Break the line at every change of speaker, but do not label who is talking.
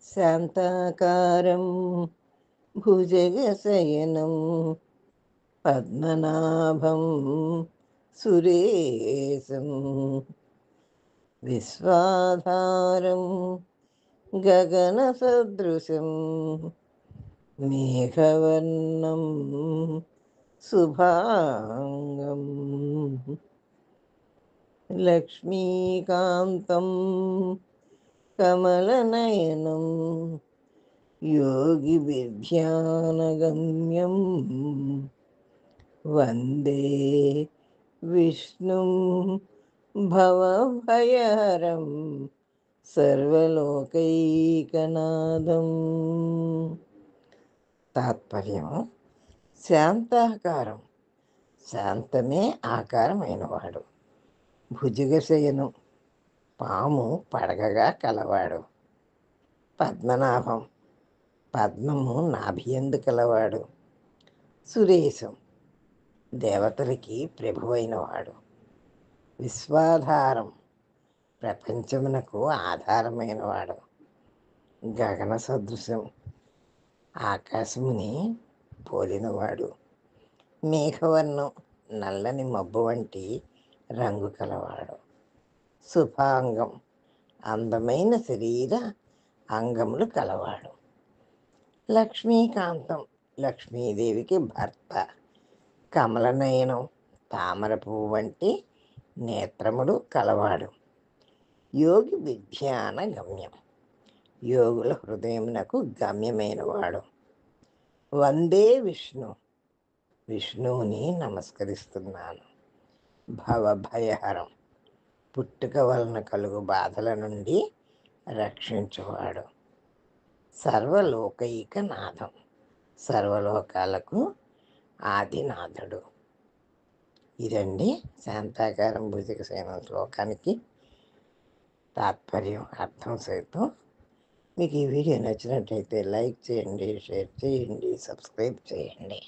శాంతాకారం భుజగశయనం పద్మనాభం సురేశం విశ్వాధారం గగనసదృశం మేఘవర్ణం శుభాంగం లక్ష్మీకాంతం కమలనయనం యోగిభిర్ధ్యానగమ్యం వందే విష్ణుం భవభయహరం సర్వలోకైకనాథం. తాత్పర్యం: శాంతాకారం, శాంతమే ఆకారమైనవాడు. భుజగశయనం, పాము పడగగా కలవాడు. పద్మనాభం, పద్మము నాభియందు కలవాడు. సురేశం, దేవతలకి ప్రభువైనవాడు. విశ్వాధారం, ప్రపంచమునకు ఆధారమైనవాడు. గగన సదృశం, ఆకాశముని పోలినవాడు. మేఘవర్ణం, నల్లని మబ్బు వంటి రంగు కలవాడు. శుభాంగం, అందమైన శరీర అంగములు కలవాడు. లక్ష్మీకాంతం, లక్ష్మీదేవికి భర్త. కమలనయనం, తామర పువ్వు వంటి నేత్రములు కలవాడు. యోగి విజ్ఞాన గమ్యం, యోగుల హృదయమునకు గమ్యమైనవాడు. వందే విష్ణు, విష్ణువుని నమస్కరిస్తున్నాను. భవభయహరం, పుట్టుక వలన కలుగు బాధల నుండి రక్షించువాడు. సర్వలోకైక నాథం, సర్వలోకాలకు ఆదినాథుడు. ఇదండి శాంతాకారం భుజగశయనం శ్లోకానికి తాత్పర్యం, అర్థం సైతం. మీకు ఈ వీడియో నచ్చినట్టయితే లైక్ చేయండి, షేర్ చేయండి, సబ్స్క్రైబ్ చేయండి.